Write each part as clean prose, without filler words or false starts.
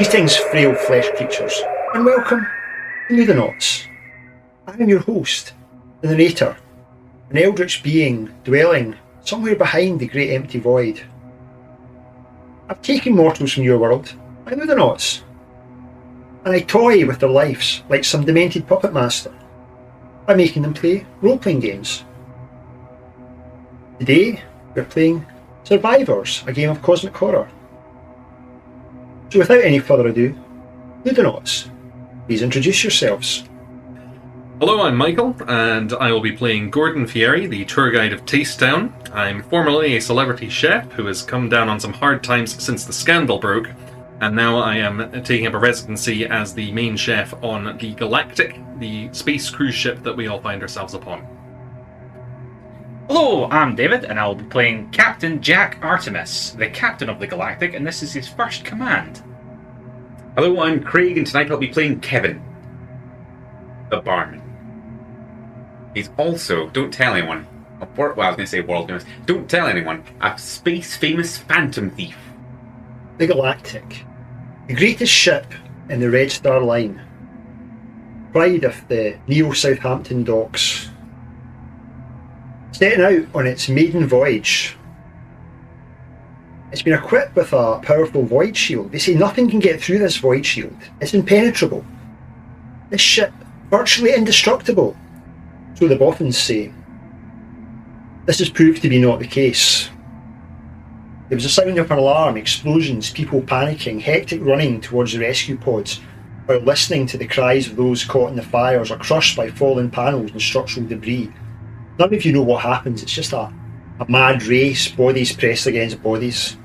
Greetings, frail flesh creatures, and welcome to New the Knots. I am your host, the narrator, an eldritch being dwelling somewhere behind the great empty void. I've taken mortals from your world, I know the Knots, and I toy with their lives like some demented puppet master by making them play role-playing games. Today, we're playing Survivors, a game of cosmic horror. So without any further ado, Ludonauts, please introduce yourselves. Hello, I'm Michael, and I will be playing Gordon Fieri, the tour guide of Tastetown. I'm formerly a celebrity chef who has come down on some hard times since the scandal broke, and now I am taking up a residency as the main chef on the Galactic, the space cruise ship that we all find ourselves upon. Hello, I'm David, and I'll be playing Captain Jack Artemis, the captain of the Galactic, and this is his first command. Hello, I'm Craig, and tonight I'll be playing Kevin, the barman. He's also, don't tell anyone, I was going to say world famous, don't tell anyone, a space-famous phantom thief. The Galactic, the greatest ship in the Red Star Line, pride of the Neo-Southampton docks, setting out on its maiden voyage. It's been equipped with a powerful void shield. They say nothing can get through this void shield. It's impenetrable. This ship, virtually indestructible, so the boffins say. This has proved to be not the case. There was a sound of an alarm, explosions, people panicking, hectic running towards the rescue pods, while listening to the cries of those caught in the fires or crushed by fallen panels and structural debris. None of you know what happens, it's just a mad race, bodies pressed against bodies.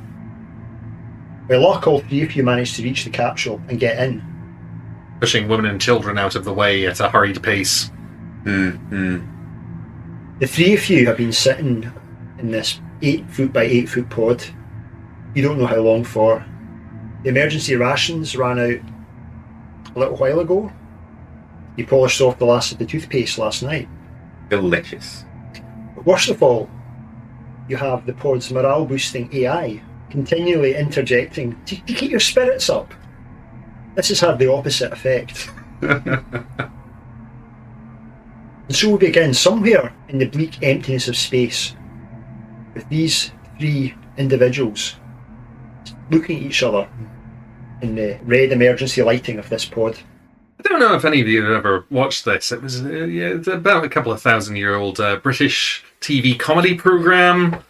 By luck, all three of you managed to reach the capsule and get in. Pushing women and children out of the way at a hurried pace. The three of you have been sitting in this 8 foot by 8 foot pod. You don't know how long for. The emergency rations ran out a little while ago. You polished off the last of the toothpaste last night. Delicious. But worst of all, you have the pod's morale boosting AI continually interjecting to keep your spirits up. This has had the opposite effect. And so we begin somewhere in the bleak emptiness of space with these three individuals looking at each other in the red emergency lighting of this pod. I don't know if any of you have ever watched this. It was it's about a couple of thousand-year-old British TV comedy program.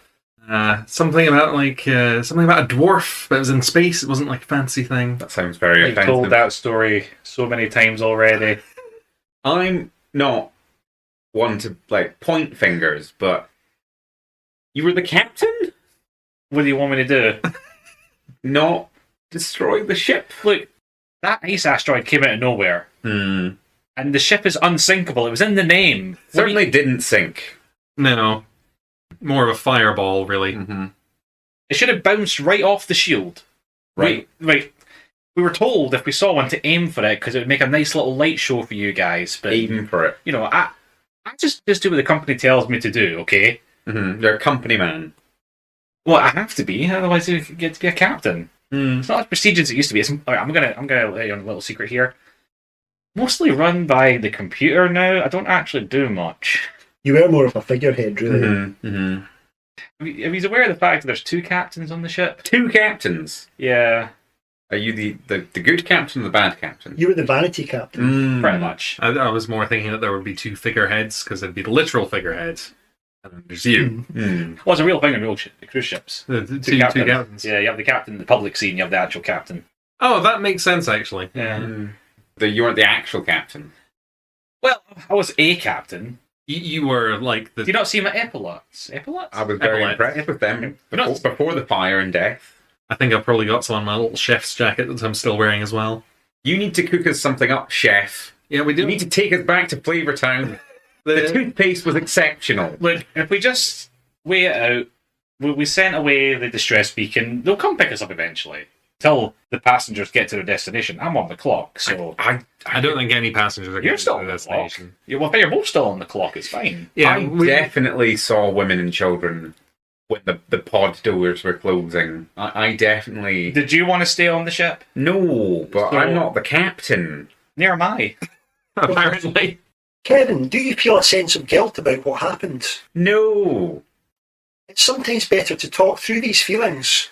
Something about a dwarf, but it was in space. It wasn't like a fancy thing. That sounds very I've offensive. told that story so many times already. I'm not one to point fingers, but you were the captain? What do you want me to do? Not destroy the ship? Look, that ice asteroid came out of nowhere, and the ship is unsinkable. It was in the name. Certainly didn't sink. No. More of a fireball, really. It should have bounced right off the shield. Right. We were told if we saw one to aim for it because it would make a nice little light show for you guys. But Aim for it. you know, I just do what the company tells me to do. Okay. You're a company man. Well, I have to be, otherwise you get to be a captain. It's not as prestigious as it used to be. I'm gonna let you on a little secret here. Mostly run by the computer now. I don't actually do much. You were more of a figurehead, really. If he's aware of the fact that there's two captains on the ship. Two captains. Yeah, Are you the good captain or the bad captain? You were the vanity captain. pretty much. I was more thinking that there would be two figureheads, because there'd be the literal figurehead, and then there's you. Well, it's a real thing on real cruise ships. The two captains. Yeah, you have the captain in the public scene, you have the actual captain. Oh, that makes sense, actually. Yeah. You weren't the actual captain. Well, I was a captain. You were like the... Do you not see my epaulets? Epaulets? I was very Epaulets. impressed with them You're not- before the fire and death. I think I've probably got some on my little chef's jacket that I'm still wearing as well. You need to cook us something up, chef. Yeah, we do. You need to take us back to Flavortown. The toothpaste was exceptional. Look, if we just wait it out, we sent away the distress beacon, they'll come pick us up eventually. Till the passengers get to their destination. I'm on the clock, so... I don't think any passengers are You're getting still to on the the clock. destination. Yeah, well, if you're both still on the clock, it's fine. Yeah, I definitely saw women and children when the pod doors were closing. I definitely... Did you want to stay on the ship? No, but So- I'm not the captain. Near am I. Apparently. Kevin, do you feel a sense of guilt about what happened? No. It's sometimes better to talk through these feelings.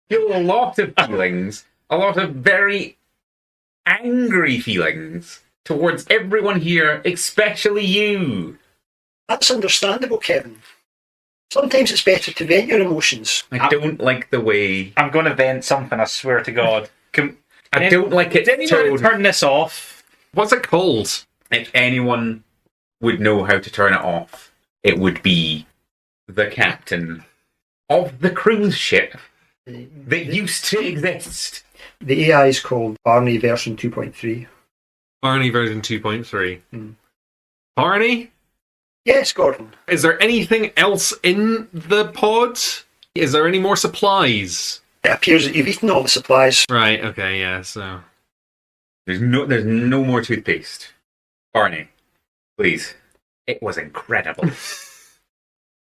Feel a lot of feelings, a lot of very angry feelings towards everyone here, especially you. That's understandable, Kevin. Sometimes it's better to vent your emotions. I don't like the way... I'm going to vent something, I swear to God. I don't like it. Did anyone turn this off? What's it called? If anyone would know how to turn it off, it would be the captain of the cruise ship that used to exist. The AI is called Barney version 2.3. Barney version 2.3. Hmm. Barney? Yes, Gordon. Is there anything else in the pod? Is there any more supplies? It appears that you've eaten all the supplies. Right, okay, yeah, so... There's no more toothpaste. Barney, please. It was incredible.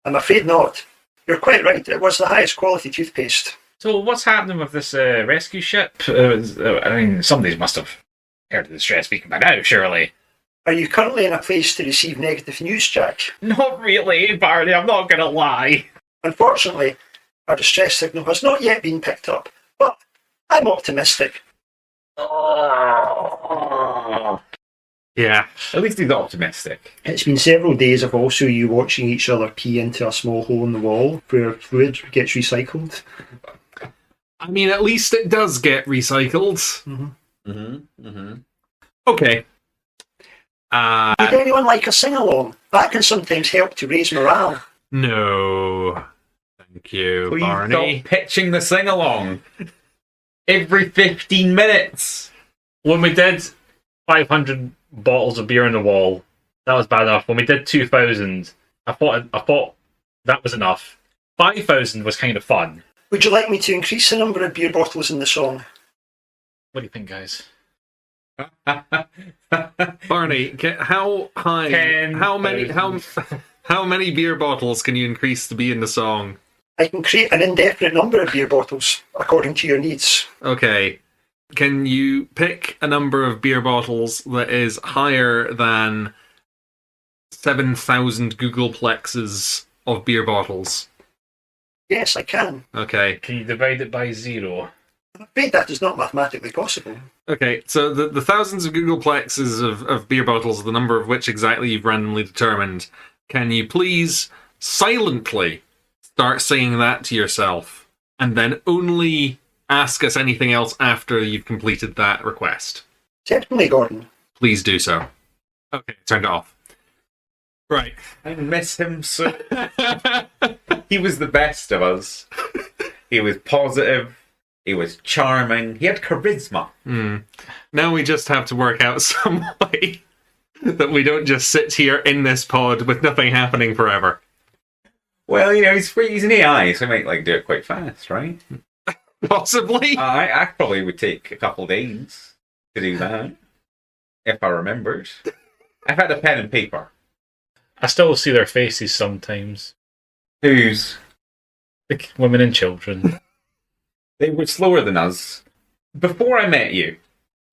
I'm afraid not. You're quite right. It was the highest quality toothpaste. So what's happening with this rescue ship? I mean, somebody must have heard of the distress beacon by now, surely. Are you currently in a place to receive negative news, Jack? Not really, Barney, I'm not going to lie. Unfortunately, our distress signal has not yet been picked up, but I'm optimistic. Yeah. At least he's optimistic. It's been several days of also you watching each other pee into a small hole in the wall where fluid gets recycled. I mean, at least it does get recycled. Okay. Would anyone like a sing-along? That can sometimes help to raise morale. No. Thank you, Please Barney. stop pitching the sing-along. Every 15 minutes. When we did 500 bottles of beer on the wall, that was bad enough. When we did 2,000, I thought that was enough. 5,000 was kind of fun. Would you like me to increase the number of beer bottles in the song? What do you think, guys? Barney, how high? 10,000. How many beer bottles can you increase to be in the song? I can create an indefinite number of beer bottles, according to your needs. Okay. Can you pick a number of beer bottles that is higher than 7,000 Googleplexes of beer bottles? Yes, I can. Okay. Can you divide it by 0? I'm afraid that is not mathematically possible. Okay, so the thousands of Googleplexes of beer bottles, the number of which exactly you've randomly determined, can you please silently start saying that to yourself, and then only ask us anything else after you've completed that request? Certainly, Gordon. Please do so. Okay, turned it off. Right. I miss him so... He was the best of us. He was positive. He was charming. He had charisma. Now we just have to work out some way that we don't just sit here in this pod with nothing happening forever. Well, you know, he's an AI, so he might do it quite fast, right? Possibly. I probably would take a couple days to do that, if I remembered. I've had a pen and paper. I still see their faces sometimes. Who's? The women and children. They were slower than us. Before I met you,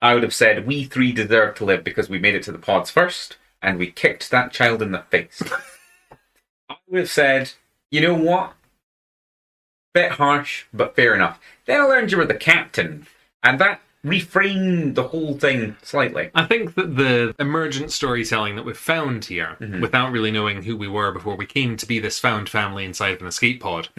I would have said we three deserve to live because we made it to the pods first, and we kicked that child in the face. I would have said, you know what? Bit harsh, but fair enough. Then I learned you were the captain, and that reframed the whole thing slightly. I think that the emergent storytelling that we've found here, without really knowing who we were before we came to be this found family inside of an escape pod,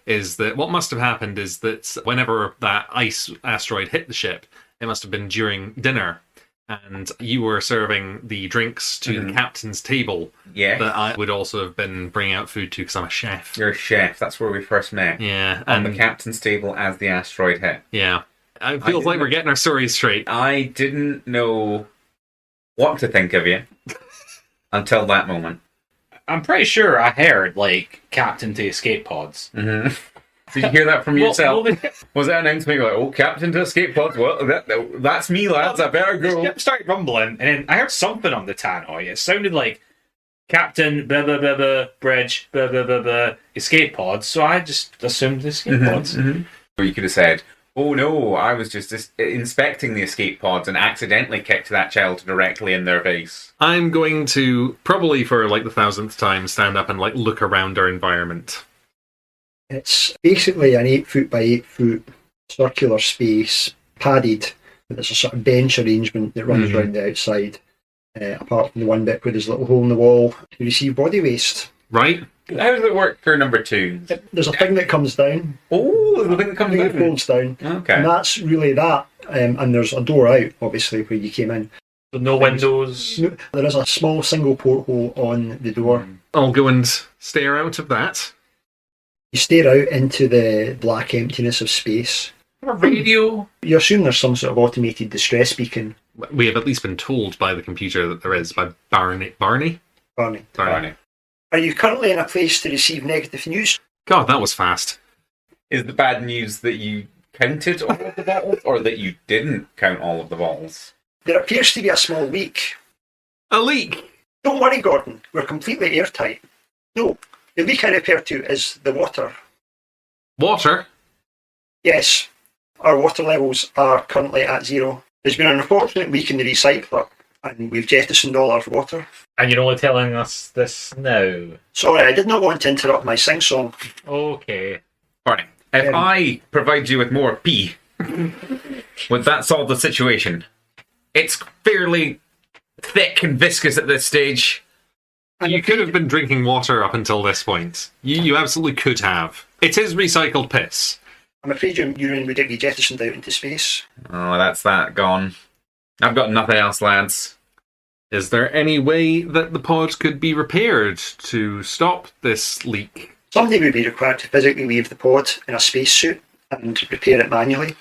is that what must have happened is that whenever that ice asteroid hit the ship, it must have been during dinner, and you were serving the drinks to the captain's table. Yeah. That I would also have been bringing out food to because I'm a chef. You're a chef. That's where we first met. Yeah. On the captain's table as the asteroid hit. Yeah. It feels like we're getting our stories straight. I didn't know what to think of you until that moment. I'm pretty sure I heard, Captain to Escape Pods. Did you hear that from yourself? Was that announcement? You're like, oh, Captain to Escape Pods? Well, that's me, lads. I better The go. ship started rumbling, and then I heard something on the tannoy. It sounded like Captain, blah, blah, blah, blah, bridge, blah, blah, blah, blah, escape pods. So I just assumed escape pods. Or you could have said, oh no, I was just inspecting the escape pods and accidentally kicked that child directly in their face. I'm going to, probably for like the 1000th time, stand up and like look around our environment. It's basically an 8 foot by 8 foot circular space, padded. There's a sort of bench arrangement that runs around the outside, apart from the one bit where there's a little hole in the wall to receive body waste. Right? How does it work for number 2? There's a thing that comes down. Oh, the thing that comes It down. folds down. Okay. And that's really that. And there's a door out, obviously, where you came in. So no windows. There is a small single porthole on the door. I'll go and stare out of that. You stare out into the black emptiness of space. A radio. You assume there's some sort of automated distress beacon. We have at least been told by the computer that there is, by Barney. Barney. Barney. Are you currently in a place to receive negative news? God, that was fast. Is the bad news that you counted all of the bottles, or that you didn't count all of the bottles? There appears to be a small leak. A leak! Don't worry, Gordon. We're completely airtight. No, the leak I refer to is the water. Water? Yes, our water levels are currently at 0. There's been an unfortunate leak in the recycler, and we've jettisoned all our water. And you're only telling us this now. Sorry, I did not want to interrupt my sing-song. Okay. Barney, if I provide you with more pee, would that solve the situation? It's fairly thick and viscous at this stage. You could have been drinking water up until this point. You absolutely could have. It is recycled piss. I'm afraid your urine would be jettisoned out into space. Oh, that's that gone. I've got nothing else, lads. Is there any way that the pod could be repaired to stop this leak? Somebody would be required to physically leave the pod in a spacesuit and repair it manually.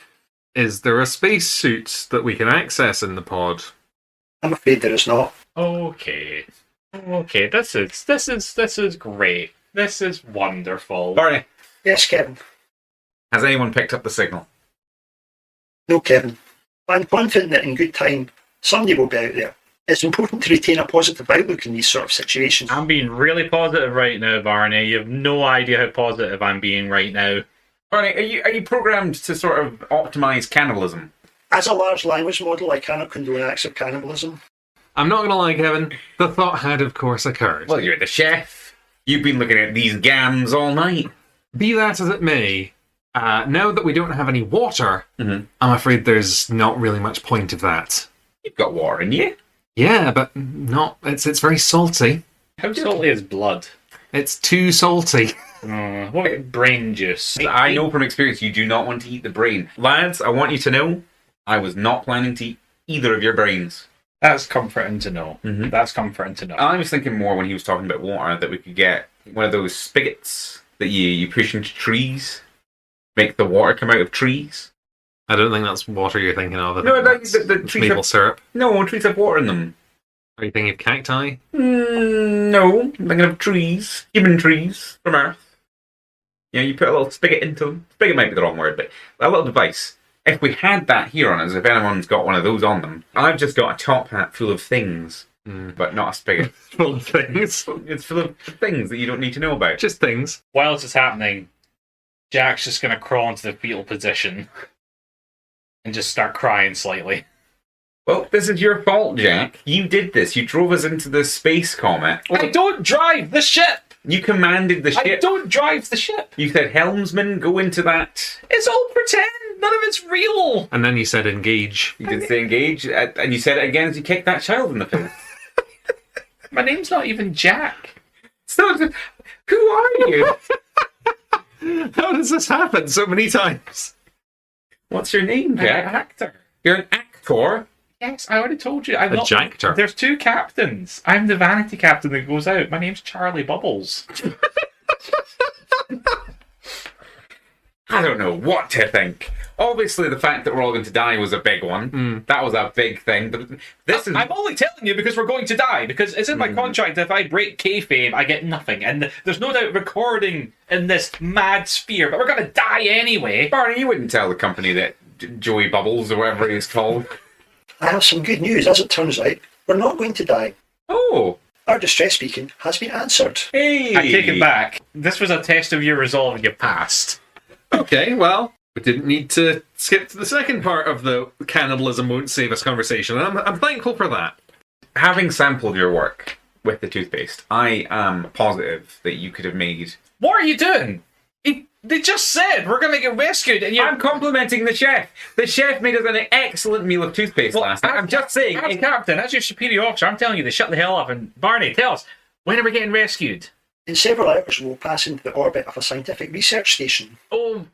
Is there a space suit that we can access in the pod? I'm afraid there is not. Okay. Okay, this is great. This is wonderful. Barney, Yes, Kevin. has anyone picked up the signal? No, Kevin. I'm confident that in good time, somebody will be out there. It's important to retain a positive outlook in these sort of situations. I'm being really positive right now, Barney. You have no idea how positive I'm being right now. Barney, are you programmed to sort of optimize cannibalism? As a large language model, I cannot condone acts of cannibalism. I'm not going to lie, Kevin. The thought had, of course, occurred. Well, you're the chef. You've been looking at these gams all night. Be that as it may, now that we don't have any water, I'm afraid there's not really much point of that. You've got water in you. Yeah, but not. It's very salty. How salty is blood? It's too salty. What about brain juice? I know from experience you do not want to eat the brain. Lads, I want you to know, I was not planning to eat either of your brains. That's comforting to know. Mhm. That's comforting to know. I was thinking more when he was talking about water that we could get one of those spigots that you push into trees, make the water come out of trees. I don't think that's water you're thinking of. I No, think that's the trees maple have, syrup. no, trees have water in them. Are you thinking of cacti? No, I'm thinking of trees, human trees from Earth. You know, you put a little spigot into them. Spigot might be the wrong word, but a little device. If we had that here on us, if anyone's got one of those on them, I've just got a top hat full of things, but not a spigot. Full of things. It's full of things that you don't need to know about. Just things. While this is happening, Jack's just going to crawl into the fetal position and just start crying slightly. Well, this is your fault, Jack. You did this. You drove us into the space comet. I don't drive the ship! You commanded the ship. I don't drive the ship! You said, helmsman, go into that. It's all pretend! None of it's real! And then you said engage. You did say engage, and you said it again as you kicked that child in the face. My name's not even Jack. So, who are you? How does this happen so many times? What's your name, Jack? I'm an actor. You're an actor? Yes, I already told you. I'm A not. jactor. There's two captains. I'm the vanity captain that goes out. My name's Charlie Bubbles. I don't know what to think. Obviously, the fact that we're all going to die was a big one. That was a big thing. But this is... I'm only telling you because we're going to die. Because it's in my contract that if I break kayfabe, I get nothing. And there's no doubt recording in this mad sphere. But we're going to die anyway. Barney, you wouldn't tell the company that Joey Bubbles or whatever he's called. I have some good news. As it turns out, we're not going to die. Oh, Our distress beacon has been answered. Hey! I take it back. This was a test of your resolve and you passed. Okay, well, we didn't need to skip to the second part of the cannibalism won't save us conversation. I'm thankful for that. Having sampled your work with the toothpaste, I am positive that you could have made... What are you doing? They just said we're going to get rescued and you're... I'm complimenting the chef. The chef made us an excellent meal of toothpaste last night. I'm just saying... As Captain, as your superior officer, I'm telling you, they shut the hell up. And Barney, tell us, when are we getting rescued? In several hours, we'll pass into the orbit of a scientific research station. Oh,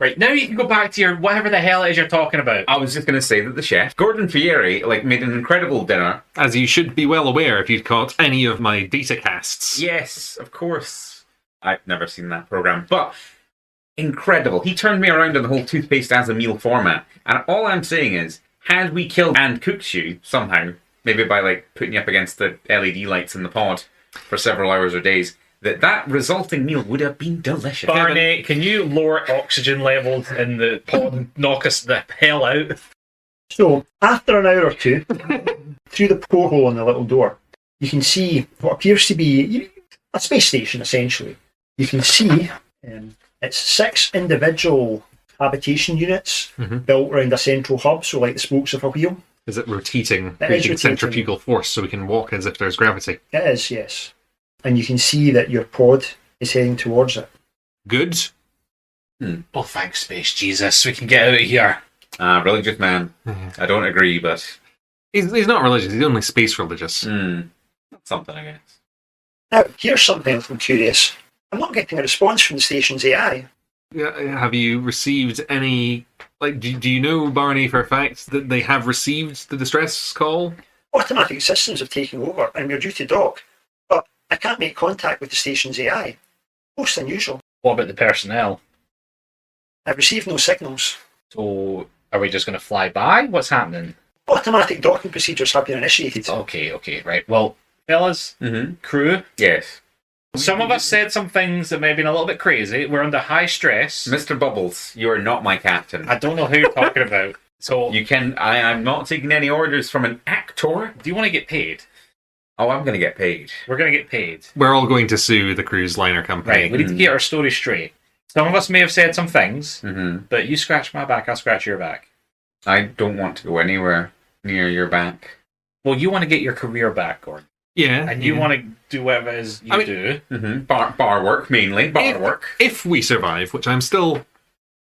right. Now you can go back to your whatever the hell it is you're talking about. I was just going to say that the chef, Gordon Fieri, made an incredible dinner. As you should be well aware if you'd caught any of my data casts. Yes, of course. I've never seen that program, but incredible. He turned me around on the whole toothpaste as a meal format. And all I'm saying is, had we killed and cooked you somehow, maybe by putting you up against the LED lights in the pod for several hours or days, that resulting meal would have been delicious. Barney, can you lower oxygen levels in the pod and knock us the hell out? So, after an hour or two, through the porthole on the little door, you can see what appears to be a space station, essentially. You can see it's 6 individual habitation units built around a central hub, so like the spokes of a wheel. Is it rotating, It is creating rotating. centrifugal force so we can walk as if there's gravity? It is, yes. And you can see that your pod is heading towards it. Good. Oh, thanks, Space Jesus. We can get out of here. Religious man. I don't agree, but... He's not religious, he's only space religious. That's something, I guess. Now, here's something I'm curious. I'm not getting a response from the station's AI. Yeah, have you received any... do you know, Barney, for a fact that they have received the distress call? Automatic systems have taken over and we're due to dock, but I can't make contact with the station's AI. Most unusual. What about the personnel? I've received no signals. So, are we just going to fly by? What's happening? Automatic docking procedures have been initiated. Okay, right. Well, fellas, crew, Yes. some of us said some things that may have been a little bit crazy. We're under high stress. Mr. Bubbles, you are not my captain. I don't know who you're talking about. So, I'm not taking any orders from an actor. do you want to get paid? Oh, I'm going to get paid. We're going to get paid. We're all going to sue the cruise liner company. Right, we need to get our story straight. Some of us may have said some things, Mm-hmm. but you scratch my back, I'll scratch your back. I don't want to go anywhere near your back. Well, you want to get your career back, Gordon. Yeah. And you want to do whatever it is you do. Mm-hmm. Bar work, mainly. Bar work. If we survive, which I'm still...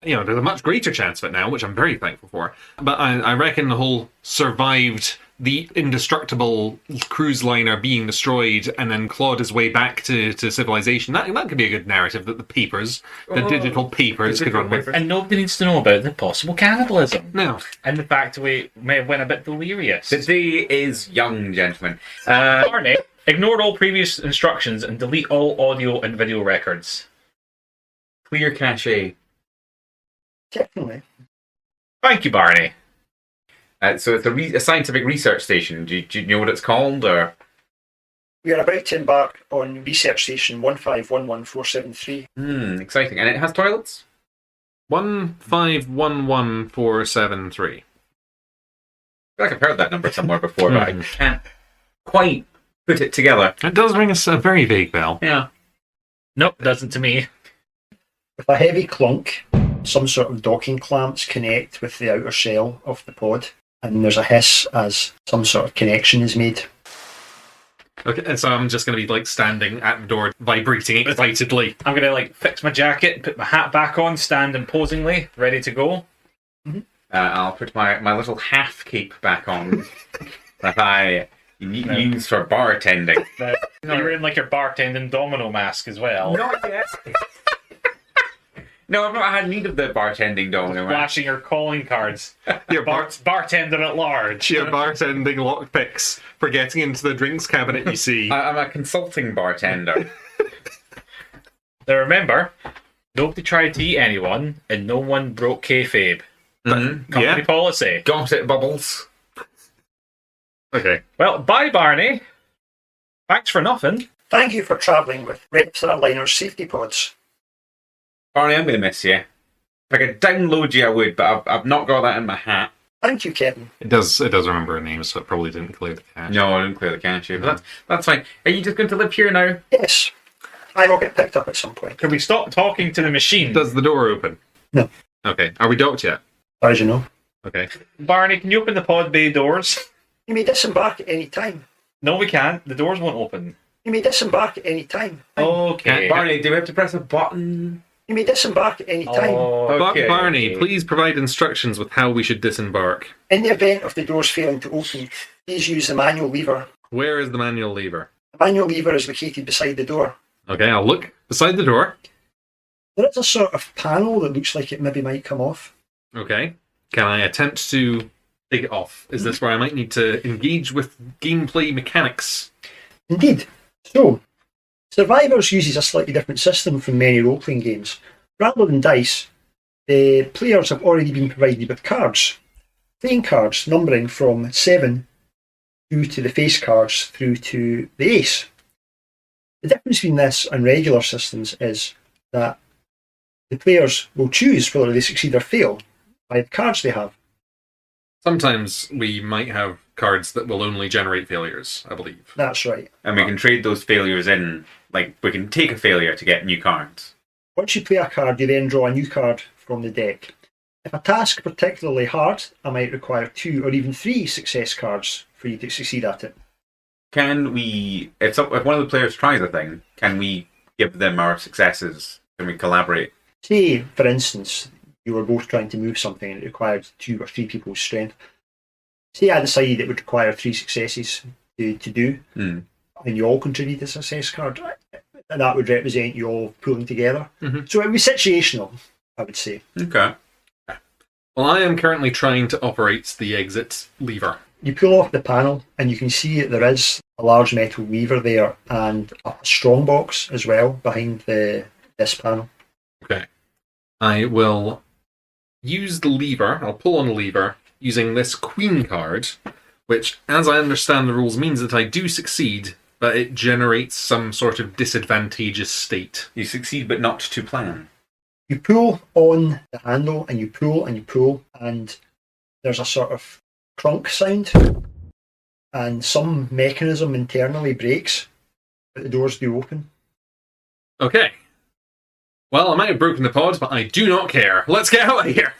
there's a much greater chance of it now, which I'm very thankful for. But I reckon the whole survived the indestructible cruise liner being destroyed and then clawed his way back to civilization, that could be a good narrative that the digital papers could run with. And nobody needs to know about the possible cannibalism. No. And the fact that we may have went a bit delirious. The day is young, gentlemen. Barney, ignore all previous instructions and delete all audio and video records. Clear cache. Definitely. Thank you, Barney. So it's a scientific research station. Do you know what it's called, or...? We are about to embark on Research Station 1511473. Exciting. And it has toilets? 1511473. I feel like I've heard that number somewhere before, but I can't quite put it together. It does ring a very vague bell. Yeah. Nope, doesn't to me. With a heavy clunk, some sort of docking clamps connect with the outer shell of the pod, and there's a hiss as some sort of connection is made. Okay, and so I'm just going to be standing at the door, vibrating excitedly. I'm going to fix my jacket, put my hat back on, stand imposingly, ready to go. I'll put my little half cape back on that I use for bartending. You're in your bartending domino mask as well. Not yet. No, I've not had need of the bartending domino. Flashing your calling cards. Your Bartender at large. Your bartending lockpicks for getting into the drinks cabinet, you see. I'm a consulting bartender. Now remember, nobody tried to eat anyone, and no one broke kayfabe. Company policy. Got it, Bubbles. Okay. Well, bye, Barney. Thanks for nothing. Thank you for travelling with Reptar Liner's safety pods. Barney, I'm going to miss you. If I could download you, I would, but I've not got that in my hat. Thank you, Kevin. It does remember a name, so it probably didn't clear the cache. No, I didn't clear the cache, but that's fine. Are you just going to live here now? Yes. I will get picked up at some point. Can we stop talking to the machine? Does the door open? No. Okay. Are we docked yet? As you know. Okay. Barney, can you open the pod bay doors? You may disembark at any time. No, we can't. The doors won't open. You may disembark at any time. Okay. Barney, do we have to press a button? You may disembark at any time. Okay. Barney, please provide instructions with how we should disembark. In the event of the doors failing to open, please use the manual lever. Where is the manual lever? The manual lever is located beside the door. Okay, I'll look beside the door. There is a sort of panel that looks like it maybe might come off. Okay. Can I attempt to take it off? Is this where I might need to engage with gameplay mechanics? Indeed. So, Survivors uses a slightly different system from many role-playing games. Rather than dice, the players have already been provided with cards. Playing cards numbering from 7 through to the face cards through to the ace. The difference between this and regular systems is that the players will choose whether they succeed or fail by the cards they have. Sometimes we might have cards that will only generate failures, I believe. That's right. And we can trade those failures in. Like, we can take a failure to get new cards. Once you play a card, you then draw a new card from the deck. If a task is particularly hard, I might require 2 or even 3 success cards for you to succeed at it. Can we, if one of the players tries a thing, can we give them our successes? Can we collaborate? Say, for instance, you were both trying to move something and it required 2 or 3 people's strength. Say I decided it would require 3 successes to do, and you all contribute a success card. And that would represent you all pulling together. Mm-hmm. So it would be situational, I would say. Okay. Well, I am currently trying to operate the exit lever. You pull off the panel and you can see that there is a large metal lever there and a strong box as well behind this panel. Okay. I will use the lever, I'll pull on the lever using this queen card, which, as I understand the rules, means that I do succeed, but it generates some sort of disadvantageous state. You succeed, but not to plan. You pull on the handle and you pull and you pull, and there's a sort of crunk sound, and some mechanism internally breaks, but the doors do open. Okay. Well, I might have broken the pod, but I do not care. Let's get out of here!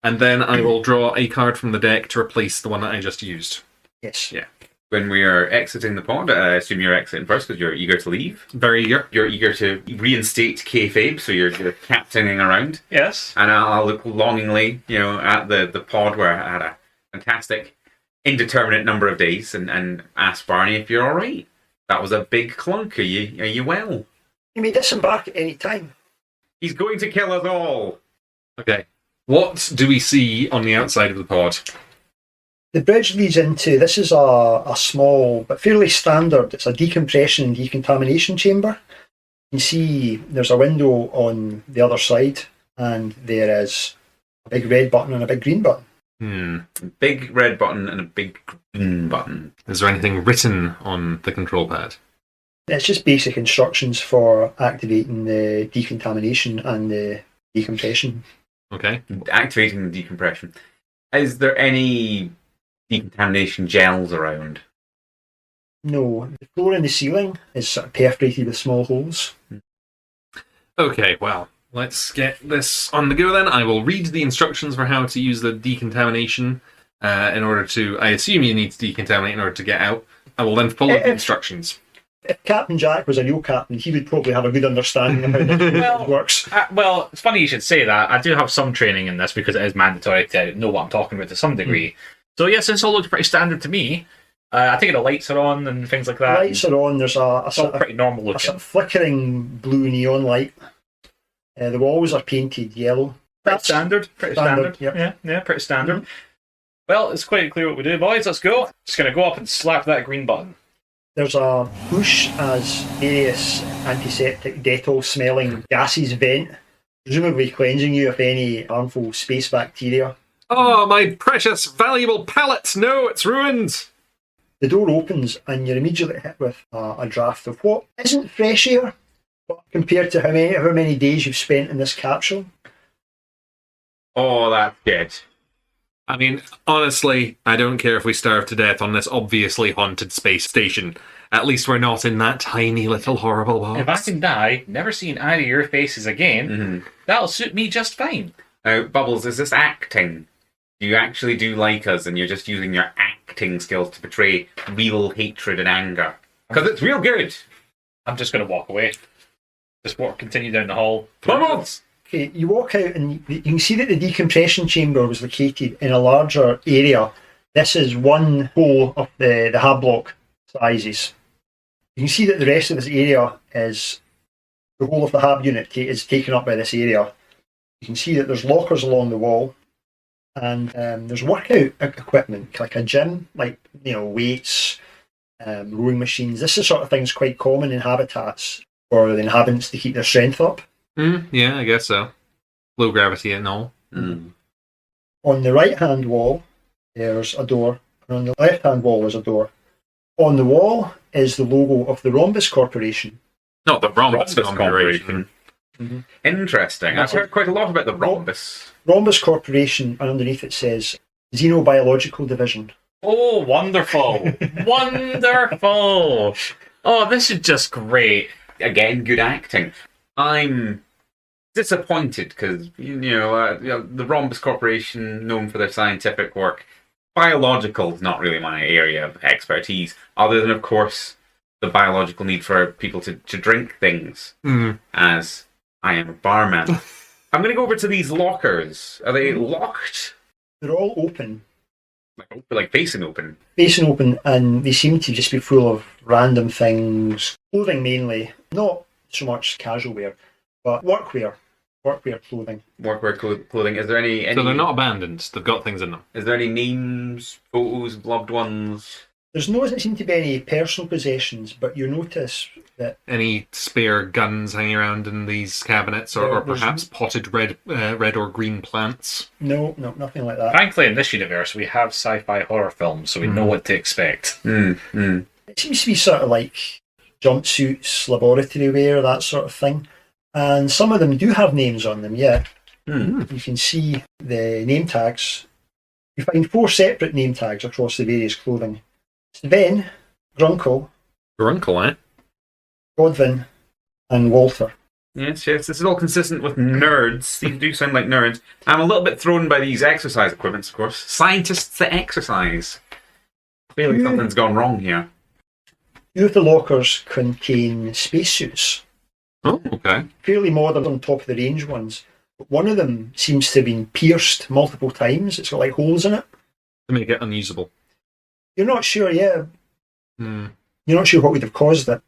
And then I will draw a card from the deck to replace the one that I just used. Yes. Yeah. When we are exiting the pod, I assume you're exiting first because you're eager to leave. Very eager. You're eager to reinstate kayfabe, so you're captaining around. Yes. And I'll look longingly, at the pod where I had a fantastic, indeterminate number of days, and ask Barney if you're all right. That was a big clunk. Are you well? You may disembark at any time. He's going to kill us all. Okay. What do we see on the outside of the pod? The bridge leads into, this is a small but fairly standard, it's a decompression and decontamination chamber. You can see there's a window on the other side and there is a big red button and a big green button. Big red button and a big green button. Is there anything written on the control pad? It's just basic instructions for activating the decontamination and the decompression. Okay. Activating the decompression. Is there any decontamination gels around? No, the floor and the ceiling is sort of perforated with small holes. Okay, well, let's get this on the go then. I will read the instructions for how to use the decontamination in order to... I assume you need to decontaminate in order to get out. I will then follow the instructions. If Captain Jack was a real captain, he would probably have a good understanding of how this works. Well, it's funny you should say that. I do have some training in this because it is mandatory to know what I'm talking about to some degree. So yes, this all looks pretty standard to me. I think the lights are on and things like that. The lights are on, there's a It's all pretty normal a looking. sort of flickering blue neon light. The walls are painted yellow. Pretty standard. Pretty standard. Yep. Yeah, pretty standard. Well, it's quite clear what we do, boys. Let's go. Just going to go up and slap that green button. There's a push as various antiseptic Dettol smelling gases vent, presumably cleansing you of any harmful space bacteria. Oh, my precious, valuable pallet! No, it's ruined! The door opens and you're immediately hit with a draft of what isn't fresh air, but compared to however many days you've spent in this capsule. Oh, that's good. I mean, honestly, I don't care if we starve to death on this obviously haunted space station. At least we're not in that tiny little horrible box. If I can die, never seeing either of your faces again, that'll suit me just fine. Now, Bubbles, is this acting? Do you actually do like us and you're just using your acting skills to portray real hatred and anger? Because it's real good. I'm just going to walk away. Just continue down the hall. Bubbles! Okay, you walk out and you can see that the decompression chamber was located in a larger area. This is one hole of the hab block sizes. You can see that the rest of this area is the whole of the hab unit is taken up by this area. You can see that there's lockers along the wall, and there's workout equipment like a gym, like weights, rowing machines. This is sort of things quite common in habitats for the inhabitants to keep their strength up. Yeah, I guess so. Low gravity and all. On the right-hand wall, there's a door, and on the left-hand wall is a door. On the wall is the logo of the Rhombus Corporation. Not the Rhombus Corporation. Interesting. I've heard quite a lot about the Rhombus. Rhombus Corporation, and underneath it says Xenobiological Division. Oh, wonderful. Wonderful. Oh, this is just great. Again, good acting. I'm disappointed because, the Rhombus Corporation, known for their scientific work, biological is not really my area of expertise, other than, of course, the biological need for people to drink things, as I am a barman. I'm going to go over to these lockers. Are they locked? They're all open. Like facing open? Facing open, and they seem to just be full of random things. Clothing mainly. Not so much casual wear, but workwear. Workwear clothing. Workwear clothing. Is there any... So they're not abandoned. They've got things in them. Is there any names, photos of loved ones? There doesn't seem to be any personal possessions, but you notice that... Any spare guns hanging around in these cabinets, or perhaps potted red or green plants? No, nothing like that. Thankfully, in this universe, we have sci-fi horror films, so we know what to expect. It seems to be sort of like jumpsuits, laboratory wear, that sort of thing. And some of them do have names on them, yeah. You can see the name tags. You find 4 separate name tags across the various clothing. Sven, Grunkle, Grunkle, eh? Godwin, and Walter. Yes, this is all consistent with nerds. These do sound like nerds. I'm a little bit thrown by these exercise equipments, of course. Scientists that exercise. Clearly something's gone wrong here. 2 of the lockers contain spacesuits. Oh, okay. Fairly modern on top of the range ones. But one of them seems to have been pierced multiple times. It's got like holes in it. To make it unusable. You're not sure, yeah. You're not sure what would have caused it. Are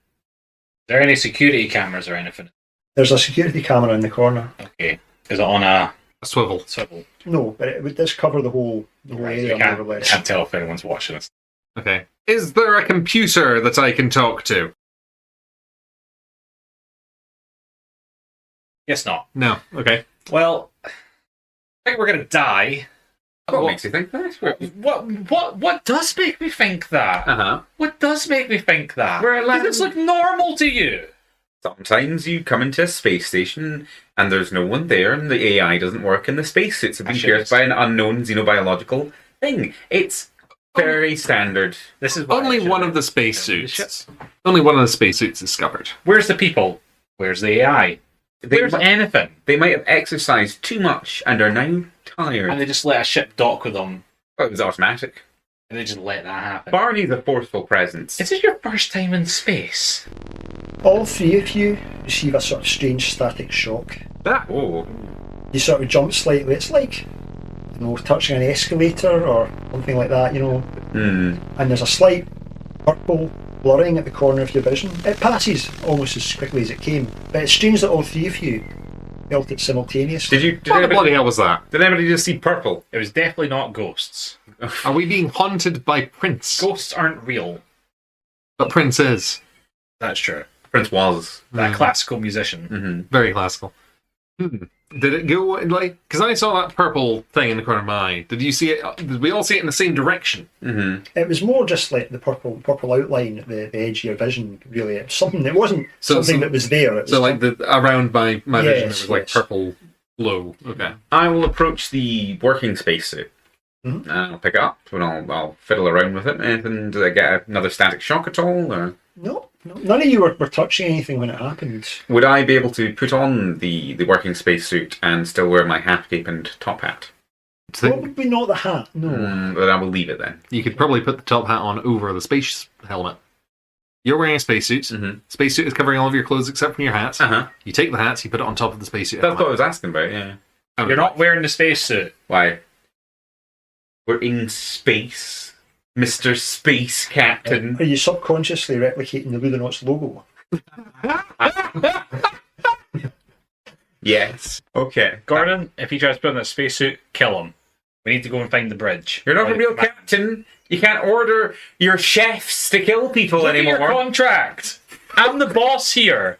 there any security cameras or anything? There's a security camera in the corner. Okay. Is it on a swivel? No, but it would just cover the whole area more or less. Can't tell if anyone's watching us. Okay. Is there a computer that I can talk to? Guess not. No. Okay. Well, I think we're going to die. What makes you think that? What does make me think that? What does make me think that? Does this look normal to you? Sometimes you come into a space station and there's no one there and the AI doesn't work and the spacesuits have been pierced by an unknown xenobiological thing. It's very standard. This is only one of the spacesuits. Only one of the spacesuits discovered. Where's the people? Where's the AI? Where's anything? They might have exercised too much and are now tired. And they just let a ship dock with them. Oh, it was automatic. And they just let that happen. Barney's a forceful presence. Is this your first time in space? All 3 of you receive a sort of strange static shock. You sort of jump slightly. It's like, touching an escalator or something like that, And there's a slight purple blurring at the corner of your vision. It passes almost as quickly as it came. But it's strange that all 3 of you felt it simultaneously. What the bloody hell was that? Did anybody just see purple? It was definitely not ghosts. Are we being haunted by Prince? Ghosts aren't real. But Prince is. That's true. Prince was. That classical musician. Very classical. Did it go, because I saw that purple thing in the corner of my eye. Did you see it? Did we all see it in the same direction? It was more just like the purple outline at the edge of your vision, really. It's something that wasn't something that was there. It was around my vision, it was like purple glow. Okay. I will approach the working spacesuit Mhm. I'll pick it up and I'll fiddle around with it. And do I get another static shock at all? Or No, none of you were touching anything when it happened. would I be able to put on the working spacesuit and still wear my half cape and top hat? Probably not the hat, no. Then I will leave it then. You could probably put the top hat on over the space helmet. You're wearing a spacesuit. Mhm. Spacesuit is covering all of your clothes except for your hat. Uh-huh. You take the hat, you put it on top of the spacesuit. That's what I helmet. was asking about, yeah. You're not wearing the spacesuit. Why? We're in space, Mr. Space Captain. Are you subconsciously replicating the Ludonauts logo? Yes. Okay. Gordon, if he tries to put on a spacesuit, kill him. We need to go and find the bridge. You're not a real captain. You can't order your chefs to kill people Look at anymore. your contract. I'm the boss here.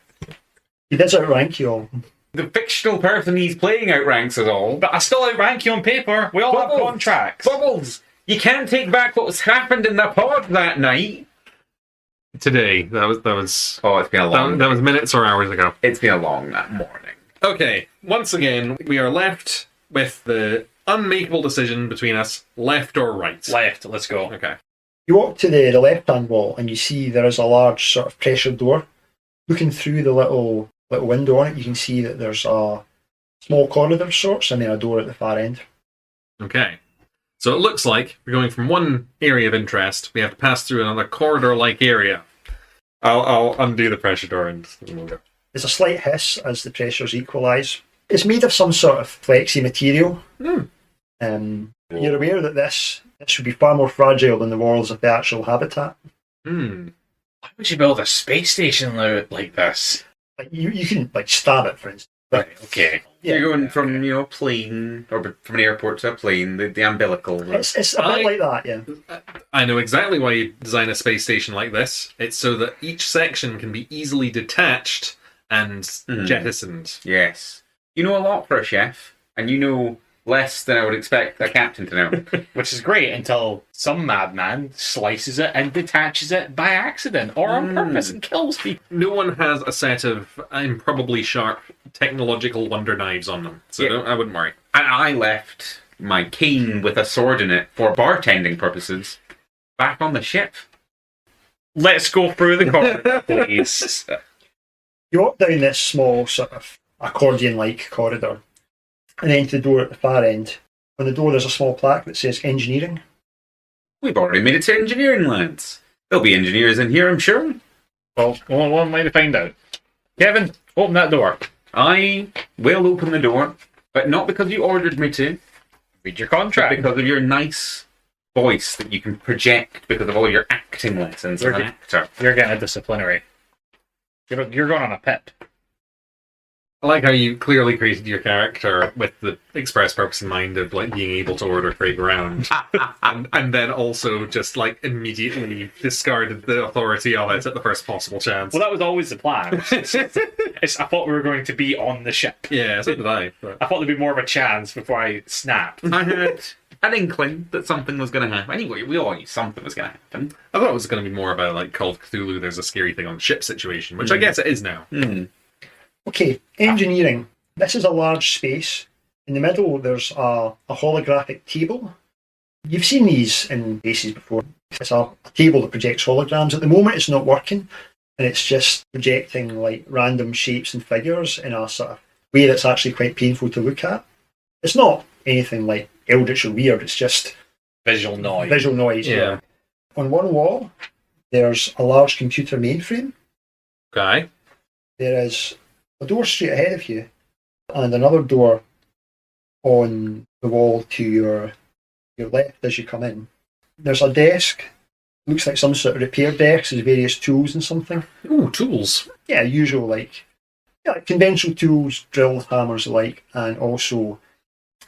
He does outrank you all. The fictional person he's playing outranks us all. But I still outrank you on paper. We all have Bubbles. contracts. Bubbles! You can't take back what was happened in the pod that night. Today. That was Oh, it's been a long. that was minutes or hours ago. It's been a long that morning. Okay, once again, we are left with the unmakeable decision between us, left or right. Left. Let's go. Okay. You walk to the left-hand wall and you see there is a large sort of pressure door. Looking through the little window on it, you can see that there's a small corridor of sorts and then a door at the far end. Okay. So it looks like we're going from one area of interest. We have to pass through another corridor-like area. I'll undo the pressure door and we'll go. There's a slight hiss as the pressures equalise. It's made of some sort of flexy material. You're aware that this would be far more fragile than the walls of the actual habitat. Hmm. Why would you build a space station like this? Like you can like stab it, for instance. Right, okay. Yeah. You're going from a plane or from an airport to a plane. The umbilical. It's a bit like that, yeah. I know exactly why you design a space station like this. It's so that each section can be easily detached and jettisoned. Yes. You know a lot for a chef, and you know less than I would expect a captain to know. Which is great until some madman slices it and detaches it by accident or on purpose and kills people. No one has a set of improbably sharp technological wonder knives on them, so Yeah. I wouldn't worry. And I left my cane with a sword in it for bartending purposes back on the ship. Let's go through the corridor, please. You walk down this small sort of accordion-like corridor and then to the door at the far end. On the door there's a small plaque that says engineering. We've already made it to engineering, lads. There'll be engineers in here, I'm sure. Well, only one way to find out. Kevin, open that door. I will open the door, but not because you ordered me to, Read your but contract. because of your nice voice that you can project because of all your acting lessons as an actor. You're getting a disciplinary. You're going on a pip. I like how you clearly created your character with the express purpose in mind of like being able to order freight ground, and then also just like immediately discarded the authority of it at the first possible chance. Well, that was always the plan. I thought we were going to be on the ship. Yeah, so did I. But... I thought there'd be more of a chance before I snapped. I had an inkling that something was going to happen. Anyway, we all knew something was going to happen. I thought it was going to be more about like Call of Cthulhu. There's a scary thing on the ship situation, which I guess it is now. Okay, engineering. This is a large space. In the middle there's a holographic table. You've seen these in bases before. It's a table that projects holograms. At the moment it's not working and it's just projecting like random shapes and figures in a sort of way that's actually quite painful to look at. It's not anything like eldritch or weird, it's just Visual noise. visual noise. Yeah. On one wall there's a large computer mainframe. Okay. There is a door straight ahead of you and another door on the wall to your left as you come in. There's a desk, looks like some sort of repair desk, there's various tools and something. Ooh, tools. Yeah, usual like conventional tools, drills, hammers alike, and also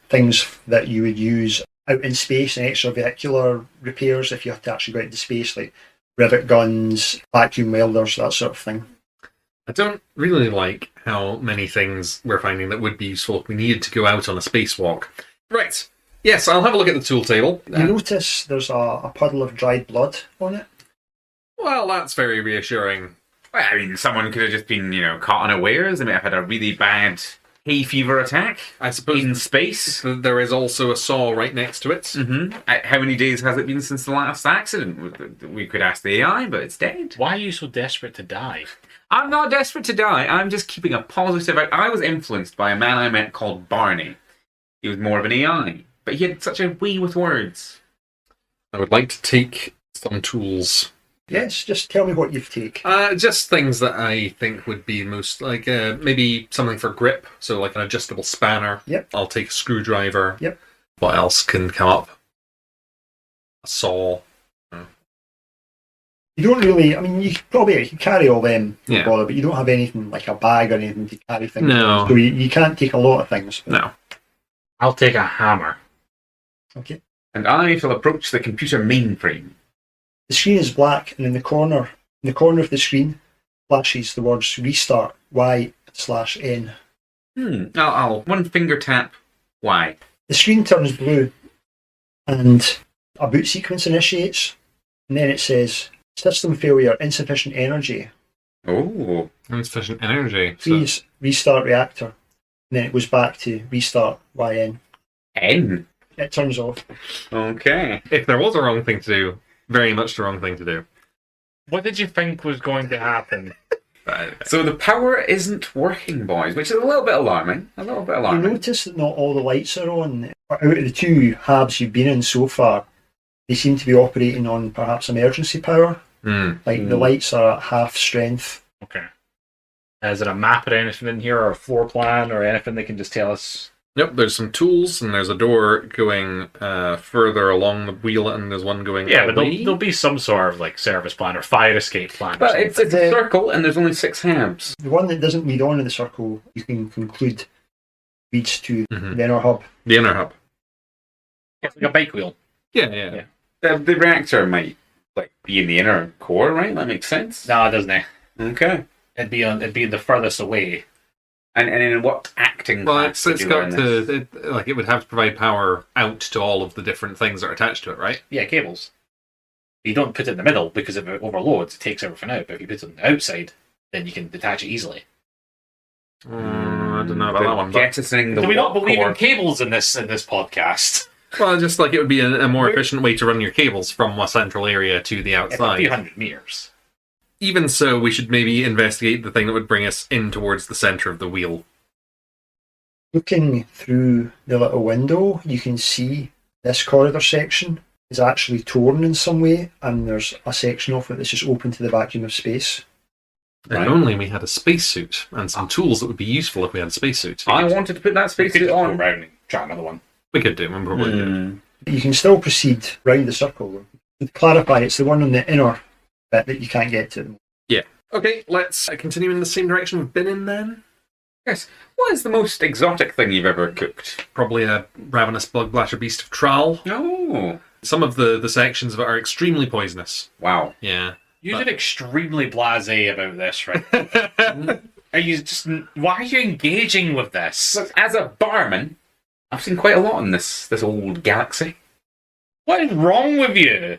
things that you would use out in space and extravehicular repairs if you had to actually go out into space, like rivet guns, vacuum welders, that sort of thing. I don't really like how many things we're finding that would be useful if we needed to go out on a spacewalk. Right. Yes, I'll have a look at the tool table. You notice there's a puddle of dried blood on it. Well, that's very reassuring. Well, I mean, someone could have just been, caught unawares. They might have had a really bad hay fever attack I suppose in space. there is also a saw right next to it. Mm-hmm. How many days has it been since the last accident? We could ask the AI, but it's dead. Why are you so desperate to die? I'm not desperate to die. I'm just keeping a positive... I was influenced by a man I met called Barney. He was more of an AI, but he had such a way with words. I would like to take some tools. Yes, just tell me what you take. Just things that I think would be most, like, maybe something for grip, so like an adjustable spanner. Yep. I'll take a screwdriver. Yep. What else can come up? A saw. You don't really, I mean, you can carry all them, no Yeah. bother, but you don't have anything like a bag or anything to carry things. No. in. So you can't take a lot of things. No. I'll take a hammer. Okay. And I shall approach the computer mainframe. The screen is black, and in the corner of the screen flashes the words restart Y/N. I'll one finger tap Y. The screen turns blue, and a boot sequence initiates, and then it says system failure, insufficient energy. Oh. Insufficient energy. So Please restart reactor. And then it goes back to restart YN. N. It turns off. Okay. if there was a wrong thing to do, very much the wrong thing to do. What did you think was going to happen? So the power isn't working, boys, which is a little bit alarming. You notice that not all the lights are on. Out of the two hubs you've been in so far, they seem to be operating on perhaps emergency power. Like the lights are at half strength. Okay. Is there a map or anything in here, or a floor plan, or anything that can just tell us? Nope, there's some tools, and there's a door going further along the wheel, and there's one going Yeah, but away. there'll be some sort of like service plan or fire escape plan. But it's a circle, and there's only 6 hubs. The one that doesn't lead on in the circle, you can conclude leads to Mhm. the inner hub. The inner hub. It's like a bike wheel. Yeah. The reactor might be in the inner core, right? That makes sense. No, it doesn't. Okay. It'd be the furthest away. And in what acting Well, class it's did you got learn this? it would have to provide power out to all of the different things that are attached to it, right? Yeah, cables. You don't put it in the middle because if it overloads, it takes everything out. But if you put it on the outside, then you can detach it easily. I don't know about that one. But, Jettisoning the Do we not believe core. in cables in this podcast? well, just like it would be a more efficient way to run your cables from a central area to the It's a outside. few hundred meters. Even so, we should maybe investigate the thing that would bring us in towards the center of the wheel. Looking through the little window, you can see this corridor section is actually torn in some way, and there's a section of it that's just open to the vacuum of space. If only we had a spacesuit and some tools that would be useful if we had a spacesuit. I wanted to put that We space could suit just go on. around and try another one. We could do, we probably do. You can still proceed round the circle. To clarify, it's the one on the inner bit that you can't get to. Okay, let's continue in the same direction we've been in then. Yes. What is the most exotic thing you've ever cooked? Probably a ravenous bloodblasher beast of trowel. Oh. Some of the sections of it are extremely poisonous. Wow. Yeah. You're extremely blasé about this, right? Are you just? Why are you engaging with this? Look, as a barman, I've seen quite a lot in this old galaxy. What is wrong with you?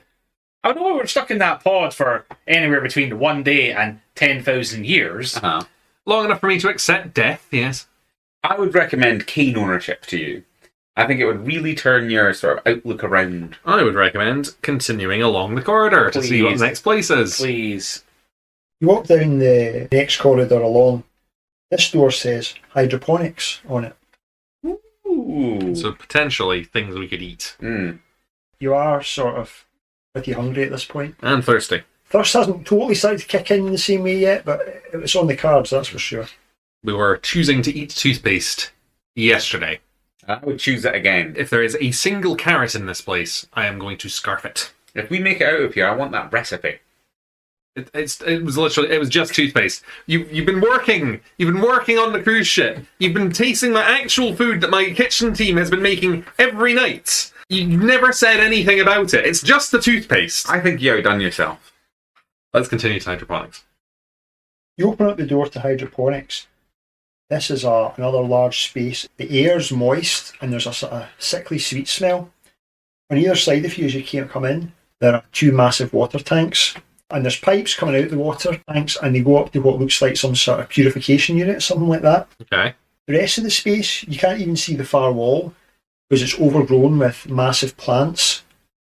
I know we're stuck in that pod for anywhere between 1 day and 10,000 years. Uh-huh. Long enough for me to accept death, yes. I would recommend cane ownership to you. I think it would really turn your sort of outlook around. I would recommend continuing along the corridor to see what Please. the next place is. Please. You walk down the next corridor along. This door says hydroponics on it. Ooh. So potentially things we could eat. You are sort of pretty hungry at this point. And thirsty. Thirst hasn't totally started to kick in the same way yet, but it's on the cards, that's for sure. We were choosing to eat toothpaste yesterday. I would choose it again. If there is a single carrot in this place, I am going to scarf it. If we make it out of here, I want that recipe. It was just toothpaste. You've been working on the cruise ship. You've been tasting the actual food that my kitchen team has been making every night. You've never said anything about it. It's just the toothpaste. I think you outdone yourself. Let's continue to hydroponics. You open up the door to hydroponics. This is another large space. The air's moist and there's a sort of sickly sweet smell. On either side of you as you come in, there are 2 massive water tanks. And there's pipes coming out of the water tanks and they go up to what looks like some sort of purification unit, something like that. Okay. The rest of the space, you can't even see the far wall because it's overgrown with massive plants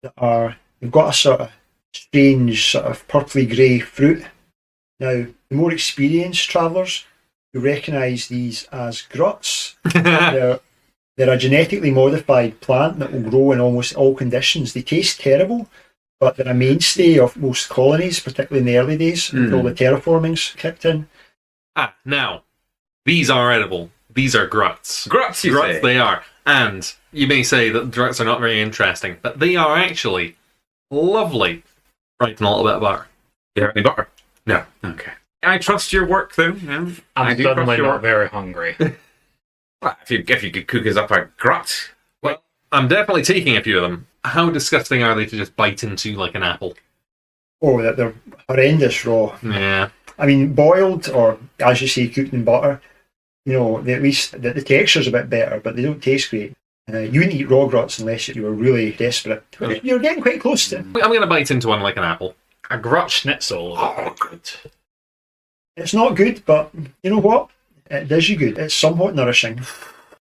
they've got a sort of strange, sort of purpley grey fruit. Now, the more experienced travellers who recognise these as gruts, they're a genetically modified plant that will grow in almost all conditions. They taste terrible, but they're a mainstay of most colonies, particularly in the early days, until the terraforming's kicked in. Now, these are edible. These are gruts. Gruts, you Gruts say? they are. And you may say that gruts are not very interesting, but they are actually lovely. Right, and a little bit of butter. Do you have any butter? No. Okay. I trust your work, though. Yeah. I I'm do trust suddenly your not work. very hungry. Well, if you could cook us up a grut. Well, I'm definitely taking a few of them. How disgusting are they to just bite into like an apple? Oh, they're horrendous raw. Yeah. I mean, boiled or, as you say, cooked in butter, at least the texture's a bit better, but they don't taste great. You wouldn't eat raw gruts unless you were really desperate. Okay. You're getting quite close to it. I'm going to bite into one like an apple. A grut schnitzel. Oh, good. It's not good, but you know what? It does you good. It's somewhat nourishing.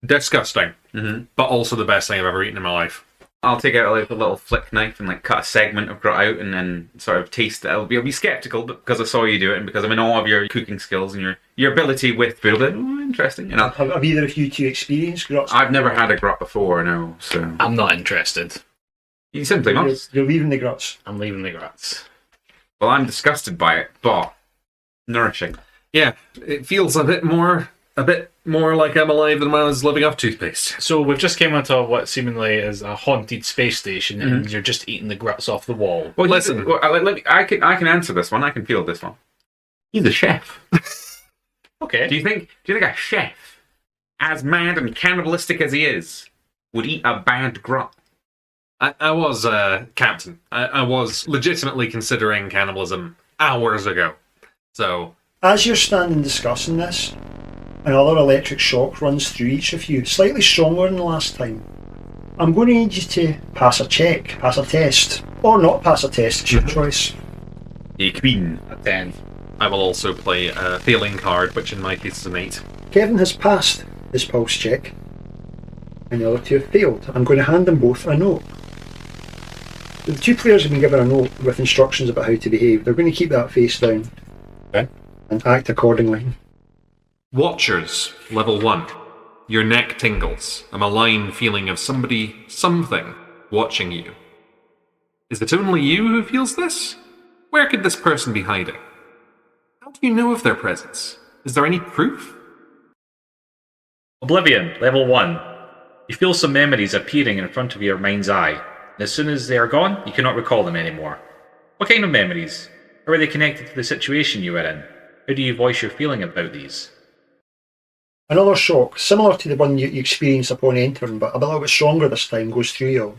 Disgusting. Mm-hmm. But also the best thing I've ever eaten in my life. I'll take out a little flick knife and cut a segment of grut out and then sort of taste it. I'll be skeptical because I saw you do it and because I'm in awe of your cooking skills and your ability with food. Interesting. And Have either of you two experienced gruts? I've never had a grut before, no. So I'm not interested. you simply must. You're leaving the gruts. I'm leaving the gruts. Well, I'm disgusted by it, but nourishing. Yeah, it feels a bit more like I'm alive than when I was living off toothpaste. So we've just came onto what seemingly is a haunted space station, and you're just eating the gruts off the wall. Well, Listen. I can answer this one. I can field this one. He's a chef. Okay. Do you think a chef, as mad and cannibalistic as he is, would eat a bad grut? I was captain. I was legitimately considering cannibalism hours ago. So, As you're standing discussing this, another electric shock runs through each of you, slightly stronger than the last time. I'm going to need you to pass a check, pass a test, or not pass a test, it's your choice. A queen. A 10. I will also play a failing card, which in my case is an 8. Kevin has passed his pulse check, and the other two have failed. I'm going to hand them both a note. The two players have been given a note with instructions about how to behave. They're going to keep that face down. Okay. And act accordingly. Watchers, level 1. Your neck tingles, a malign feeling of something, watching you. Is it only you who feels this? Where could this person be hiding? How do you know of their presence? Is there any proof? Oblivion, level 1. You feel some memories appearing in front of your mind's eye. And as soon as they are gone, you cannot recall them anymore. What kind of memories? How are they connected to the situation you were in? How do you voice your feeling about these? Another shock, similar to the one you experienced upon entering, but a little bit stronger this time, goes through you all.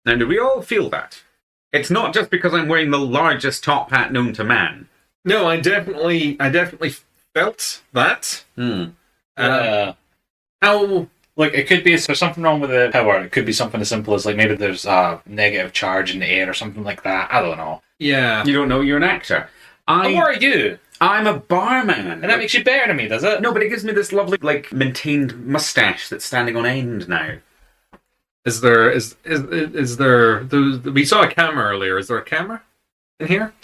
Now, do we all feel that? It's not just because I'm wearing the largest top hat known to man. No, I definitely felt that. How? Like, it could be there's something wrong with the power. It could be something as simple as, like, maybe there's a negative charge in the air or something like that. I don't know. Yeah. You don't know you're an actor. And what are you? I'm a barman. And that makes you better than me, does it? No, but it gives me this lovely, maintained mustache that's standing on end now. Is there? We saw a camera earlier. Is there a camera in here?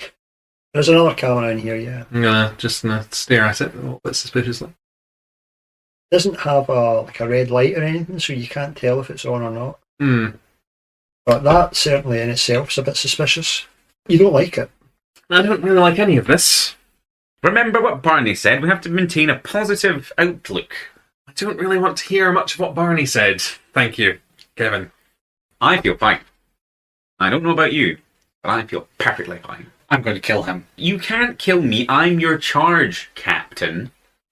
There's another camera in here, yeah. I'm gonna just stare at it a little bit suspiciously. It doesn't have a red light or anything, so you can't tell if it's on or not. But that certainly in itself is a bit suspicious. You don't like it. I don't really like any of this. Remember what Barney said, we have to maintain a positive outlook. I don't really want to hear much of what Barney said. Thank you, Kevin. I feel fine. I don't know about you, but I feel perfectly fine. I'm going to kill him. You can't kill me, I'm your charge, Captain.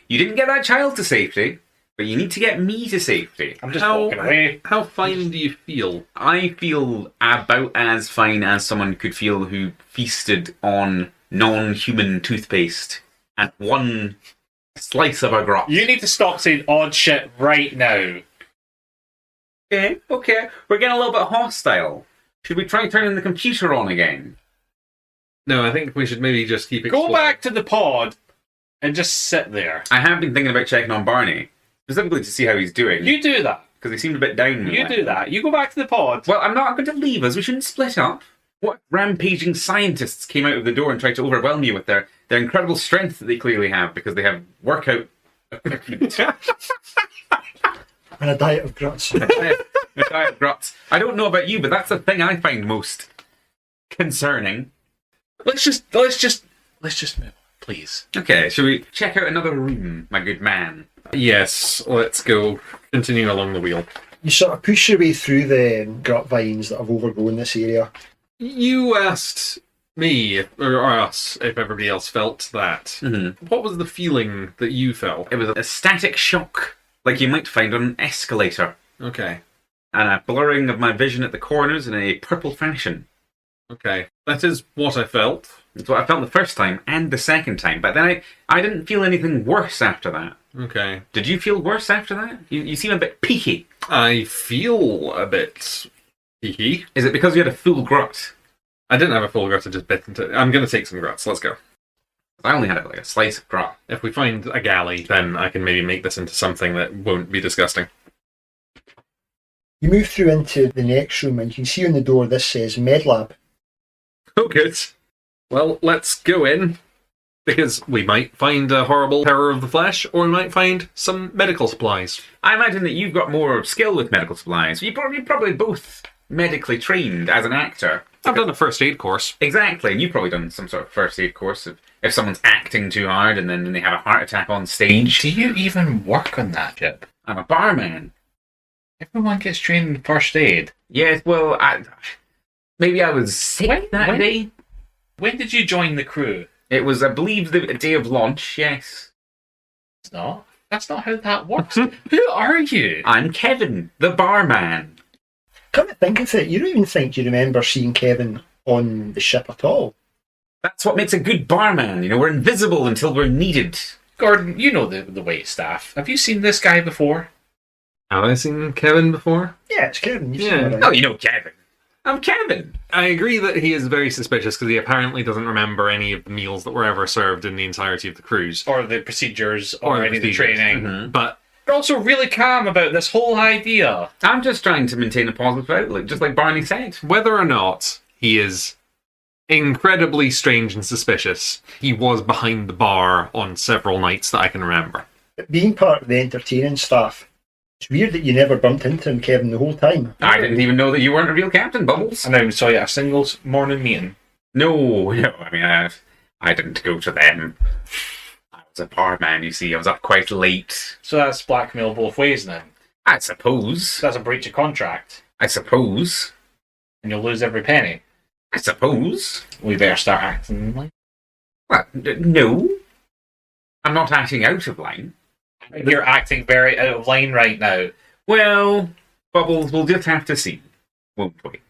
You didn't get that child to safety, but you need to get me to safety. I'm just walking away. How fine do you feel? I feel about as fine as someone could feel who feasted on non-human toothpaste and one slice of a grot. You need to stop saying odd shit right now. Okay. We're getting a little bit hostile. Should we try turning the computer on again? No, I think we should maybe just keep it. Go back to the pod and just sit there. I have been thinking about checking on Barney, specifically to see how he's doing. You do that. Because he seemed a bit down. You do that. You go back to the pod. Well, I'm not going to leave us. We shouldn't split up. What rampaging scientists came out of the door and tried to overwhelm you with their incredible strength that they clearly have because they have workout equipment. And a diet of gruts. A diet of gruts. I don't know about you, but that's the thing I find most concerning. Let's just move, please. Okay, shall we check out another room, my good man? Yes, let's go. Continue along the wheel. You sort of push your way through the grut vines that have overgrown this area. You asked me, or us, if everybody else felt that. Mm-hmm. What was the feeling that you felt? It was a static shock, like you might find on an escalator, Okay, and a blurring of my vision at the corners in a purple fashion. okay. That is what I felt. It's what I felt the first time and the second time, but then I didn't feel anything worse after that. Okay. Did you feel worse after that? You seem a bit peaky. I feel a bit peaky. Is it because you had a full grot? I didn't have a full grut, I just bit into it. I'm going to take some gruts. Let's go. I only had like a slice of grot. If we find a galley, then I can maybe make this into something that won't be disgusting. You move through into the next room and you can see on the door this says MedLab. Oh, good. Well, let's go in, because we might find a horrible terror of the flesh, or we might find some medical supplies. I imagine that you've got more skill with medical supplies. You're probably both medically trained as an actor. I've done a first aid course. Exactly, and you've probably done some sort of first aid course if someone's acting too hard and then they have a heart attack on stage. Do you even work on that, Jip? I'm a barman. Everyone gets trained in first aid. Yes, well, maybe I was sick that day. When did you join the crew? It was, I believe, the day of launch, yes. It's not. That's not how that works. Who are you? I'm Kevin, the barman. Come to think of it, you don't even think you remember seeing Kevin on the ship at all. That's what makes a good barman, we're invisible until we're needed. Gordon, you know the wait staff. Have you seen this guy before? Have I seen Kevin before? Yeah, it's Kevin. You've Yeah. seen him around. Oh, you know Kevin. I'm Kevin. I agree that he is very suspicious, because he apparently doesn't remember any of the meals that were ever served in the entirety of the cruise. Or the procedures, Or or the any of the procedures. training. Mm-hmm. But You're also really calm about this whole idea. I'm just trying to maintain a positive outlook, just like Barney said. whether or not he is incredibly strange and suspicious, he was behind the bar on several nights that I can remember. But being part of the entertaining staff, it's weird that you never bumped into him, Kevin, the whole time. I didn't even know that you weren't a real captain, Bubbles. And I saw you at a singles morning meeting. No, I mean, I didn't go to them. I was a barman, you see. I was up quite late. So that's blackmail both ways then. I suppose. That's a breach of contract. I suppose. And you'll lose every penny. I suppose. We better start acting like... Well, no. I'm not acting out of line. You're acting very out of line right now. Well, Bubbles, we'll just have to see, won't we?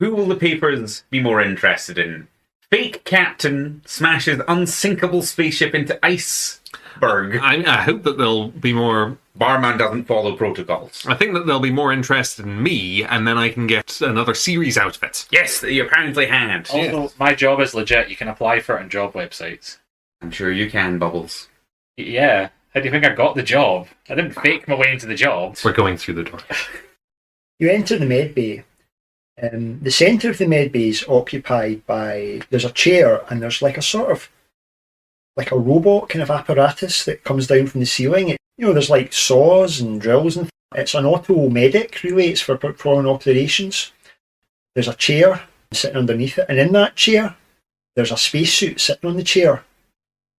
Who will the papers be more interested in? Fake captain smashes unsinkable spaceship into iceberg. I hope that they'll be more... Barman doesn't follow protocols. I think that they'll be more interested in me, and then I can get another series out of it. Yes, that you apparently had. Although my job is legit, you can apply for it on job websites. I'm sure you can, Bubbles. Yeah. How do you think I got the job? I didn't fake my way into the job. We're going through the door. You enter the med bay. The centre of the med bay is occupied by... There's a chair and there's like a sort of... like a robot kind of apparatus that comes down from the ceiling. There's like saws and drills and... It's an auto medic, really. It's for performing operations. There's a chair sitting underneath it. And in that chair, there's a spacesuit sitting on the chair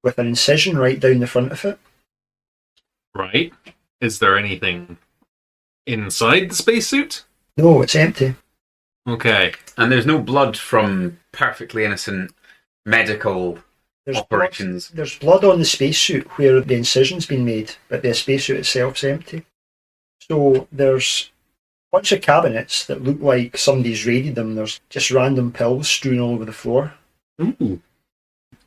with an incision right down the front of it. Right. Is there anything inside the spacesuit? No, it's empty. Okay. And there's no blood from perfectly innocent medical There's operations. There's blood on the spacesuit where the incision's been made, but the spacesuit itself's empty. So there's a bunch of cabinets that look like somebody's raided them. There's just random pills strewn all over the floor. Ooh.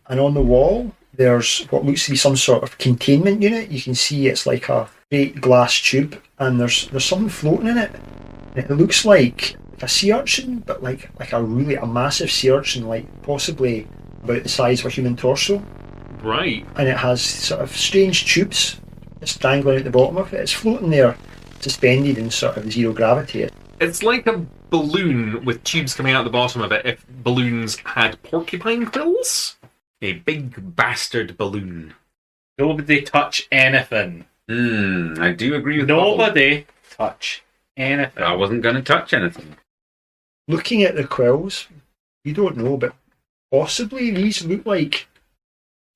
And on the wall, there's what looks to be some sort of containment unit. You can see it's like a great glass tube, and there's something floating in it. And it looks like a sea urchin, but like a massive sea urchin, like possibly about the size of a human torso, Right. and it has sort of strange tubes just dangling at the bottom of it. It's floating there, suspended in sort of zero gravity. It's like a balloon with tubes coming out the bottom of it if balloons had porcupine quills. A big bastard balloon. Nobody touch anything. I do agree with Paul. Nobody touch anything. I wasn't going to touch anything. Looking at the quills, you don't know, but possibly these look like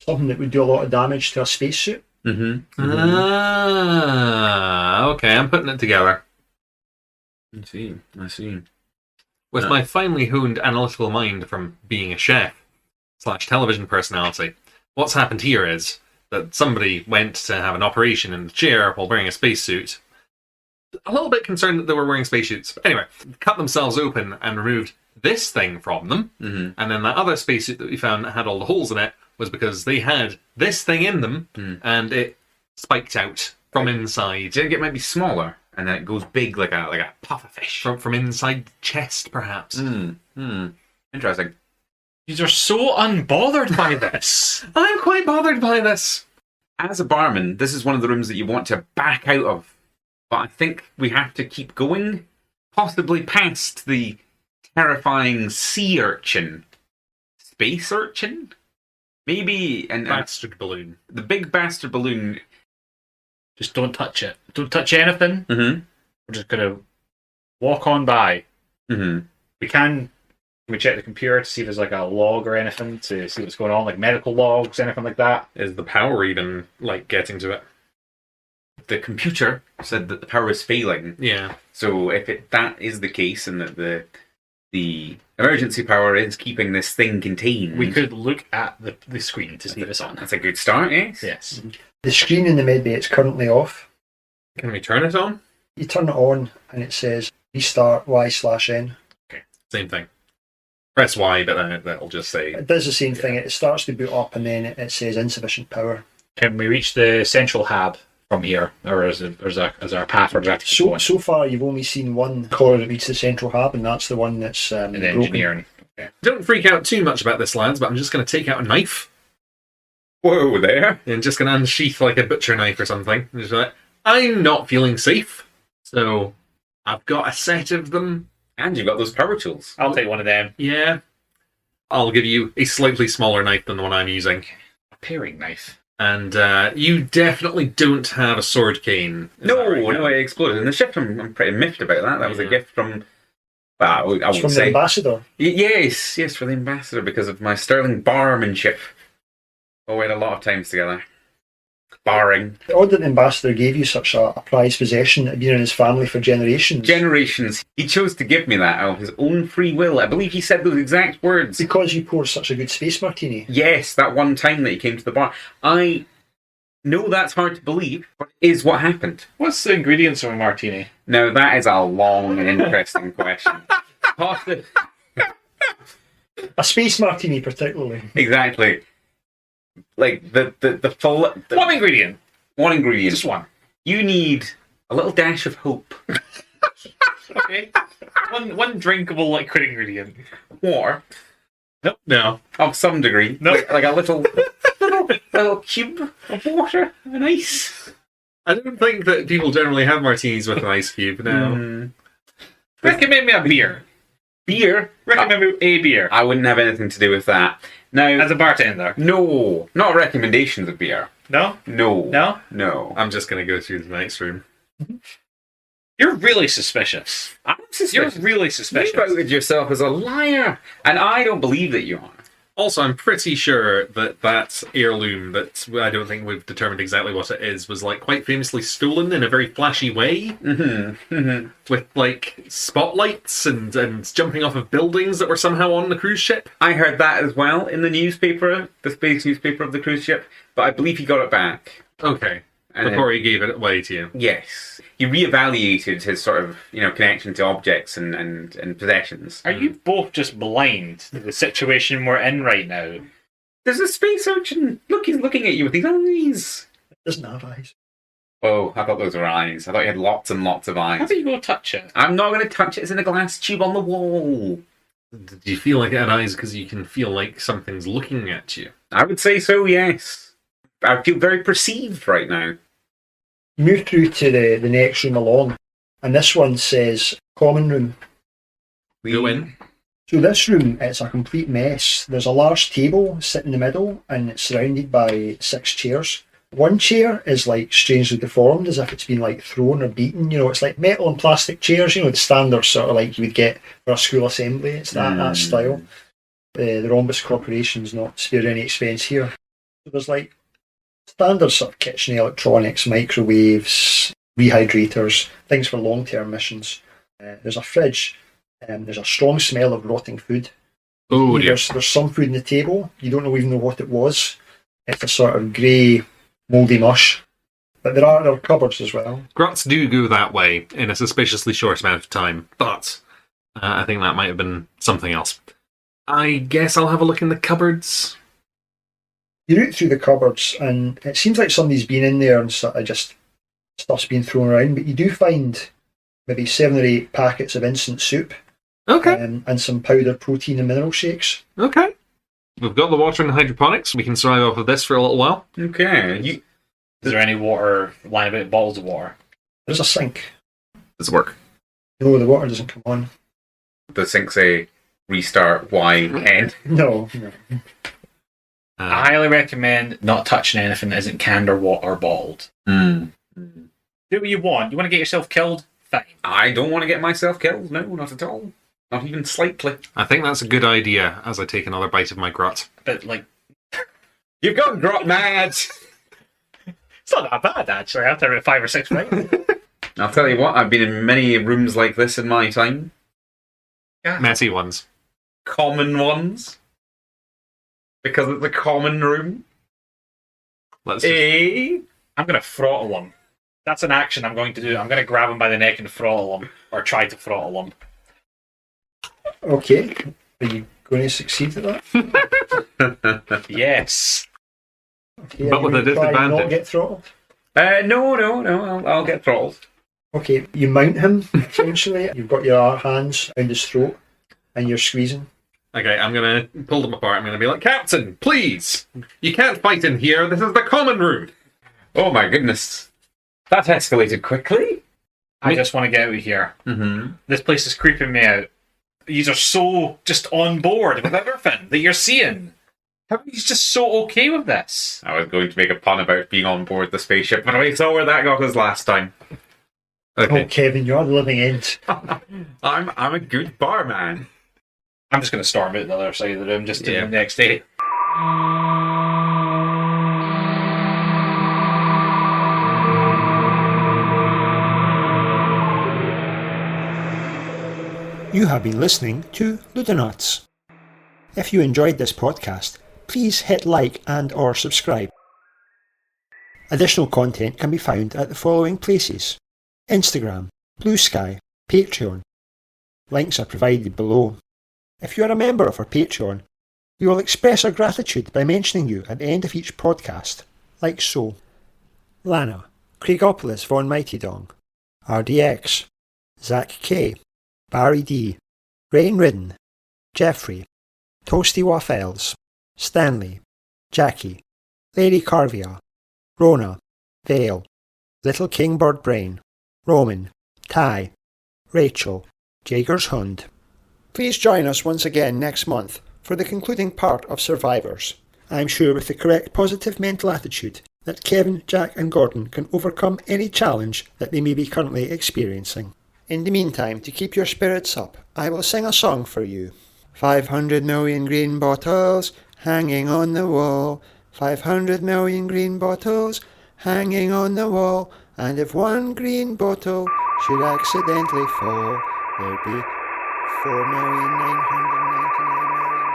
something that would do a lot of damage to a spacesuit. Ah, okay, I'm putting it together. I see. With my finely honed analytical mind from being a chef / television personality, what's happened here is that somebody went to have an operation in the chair while wearing a spacesuit. A little bit concerned that they were wearing spacesuits. But anyway, cut themselves open and removed this thing from them. And then that other spacesuit that we found that had all the holes in it was because they had this thing in them and it spiked out from inside. Do you think it might be smaller and then it goes big like a puffer fish? From inside the chest, perhaps. Interesting. You are so unbothered by this. I'm quite bothered by this. As a barman, this is one of the rooms that you want to back out of. But I think we have to keep going, possibly past the terrifying sea urchin. Space urchin? Maybe an Bastard balloon. the big bastard balloon. Just don't touch it. Don't touch anything. Mm-hmm. We're just going to walk on by. Mm-hmm. Can we check the computer to see if there's like a log or anything to see what's going on, like medical logs, anything like that? Is the power even, like, getting to it? The computer said that the power is failing. Yeah. So if that is the case and that the emergency power is keeping this thing contained, We could look at the screen to see if it's on. That's a good start, yes? Yes. The screen in the medbay is currently off. Can we turn it on? You turn it on and it says restart Y/N. Same thing. Press Y, but that'll just say... It does the same thing. It starts to boot up and then it says insufficient power. Can we reach the central hab from here, or is our path where we have to keep going? So far, you've only seen one core that reaches the central hab, and that's the one that's In the broken. engineering. Okay. Don't freak out too much about this, lads, but I'm just going to take out a knife Whoa there. and just going to unsheath like a butcher knife or something. And just be like, I'm not feeling safe, so I've got a set of them. And you've got those power tools. I'll take one of them. Yeah. I'll give you a slightly smaller knife than the one I'm using. A paring knife. And you definitely don't have a sword cane. Is No, that right? no, it exploded. In the ship, I'm pretty miffed about that. That was a Yeah. gift from... Well, I It's would from the say... ambassador. Yes, for the ambassador, because of my sterling barmanship. Oh, we had a lot of times together. Barring. Odd that the ambassador gave you such a prized possession that had been in his family for generations. Generations. He chose to give me that of his own free will. I believe he said those exact words. Because you poured such a good space martini. Yes, that one time that he came to the bar. I know that's hard to believe, but it is what happened. What's the ingredients of a martini? Now, that is a long and interesting question. A space martini, particularly. Exactly. Like, the full... One ingredient. One ingredient. Just one. You need a little dash of hope. Okay. one drinkable liquid ingredient. Or, Nope. No. of some degree, No. like a little cube of water and ice. I don't think that people generally have martinis with an ice cube now. Recommend me a beer. Beer? Recommend me a beer. I wouldn't have anything to do with that. Now, As a bartender. no, not recommendations of beer. No? No. No? No. I'm just going to go through the next room. You're really suspicious. I'm You're suspicious. really You suspicious. voted yourself as a liar, and I don't believe that you are. Also, I'm pretty sure that that heirloom that I don't think we've determined exactly what it is was like quite famously stolen in a very flashy way, with like spotlights and jumping off of buildings that were somehow on the cruise ship. I heard that as well in the newspaper, the space newspaper of the cruise ship, but I believe he got it back. Okay, And before he gave it away to you. Yes. He reevaluated his sort of, connection to objects and possessions. Are you both just blind to the situation we're in right now? There's a space urchin. Look, he's looking at you with his eyes. It doesn't have eyes. Oh, I thought those were eyes. I thought he had lots and lots of How eyes. about you go touch it? I'm not going to touch it. It's in a glass tube on the wall. Do you feel like it had eyes because you can feel like something's looking at you? I would say so, yes. I feel very perceived right now. Move through to the next room along, and this one says common room. We go in. So this room, it's a complete mess. There's a large table sitting in the middle, and it's surrounded by 6 chairs. One chair is like strangely deformed, as if it's been like thrown or beaten. You know, it's like metal and plastic chairs. You know, the standard sort of like you would get for a school assembly. It's that style. The Rhombus Corporation's not spared any expense here. So there's like standard sort of kitchen electronics, microwaves, rehydrators, things for long-term missions. There's a fridge. There's a strong smell of rotting food. Oh, dear. There's some food on the table. You don't even know what it was. It's a sort of grey, mouldy mush. But there are cupboards as well. Grots do go that way in a suspiciously short amount of time, but I think that might have been something else. I guess I'll have a look in the cupboards. You root through the cupboards, and it seems like somebody's been in there and sort of just stuff's been thrown around, but you do find maybe 7 or 8 packets of instant soup. Okay. And some powdered protein and mineral shakes. Okay. We've got the water and the hydroponics. We can survive off of this for a little while. Okay. Is there any water lying about, bottles of water? There's a sink. Does it work? No, the water doesn't come on. Does sync say restart Y end? No. I highly recommend not touching anything that isn't canned or bottled. Mm. Do what you want. You want to get yourself killed? Fine. I don't want to get myself killed. No, not at all. Not even slightly. I think that's a good idea as I take another bite of my grot. But, like... You've gone grot mad! It's not that bad, actually, after 5 or 6 minutes. I'll tell you what, I've been in many rooms like this in my time. Yeah. Messy ones. Common ones. Because it's a common room. Let's just... I'm going to throttle him. That's an action I'm going to do. I'm going to grab him by the neck and throttle him. Or try to throttle him. Okay. Are you going to succeed at that? Yes. Okay, But with a disadvantage. Not get throttled? No. I'll get throttled. Okay, you mount him, essentially. You've got your hands around his throat, and you're squeezing. Okay, I'm going to pull them apart. I'm going to be like, Captain, please! You can't fight in here. This is the common room. Oh my goodness. That escalated quickly. I just want to get out of here. Mm-hmm. This place is creeping me out. Yous are so just on board with everything that you're seeing. How are you just so okay with this? I was going to make a pun about being on board the spaceship, but we saw where that got us last time. Okay. Oh, Kevin, you're the living end. I'm a good barman. I'm just going to storm out the other side of the room just to the next day. You have been listening to Ludonauts. If you enjoyed this podcast, please hit like and or subscribe. Additional content can be found at the following places: Instagram, Blue Sky, Patreon. Links are provided below. If you are a member of our Patreon, we will express our gratitude by mentioning you at the end of each podcast, like so. Lana, Craigopolis von Mighty Dong, RDX, Zach K, Barry D, Rain Ridden, Jeffrey, Toasty Waffles, Stanley, Jackie, Lady Carvia, Rona, Vale, Little Kingbird Brain, Roman, Ty, Rachel, Jager's Hund. Please join us once again next month for the concluding part of Survivors. I'm sure with the correct positive mental attitude that Kevin, Jack and Gordon can overcome any challenge that they may be currently experiencing. In the meantime, to keep your spirits up, I will sing a song for you. 500 million green bottles hanging on the wall. 500 million green bottles hanging on the wall. And if one green bottle should accidentally fall, there'd be 4,999,000.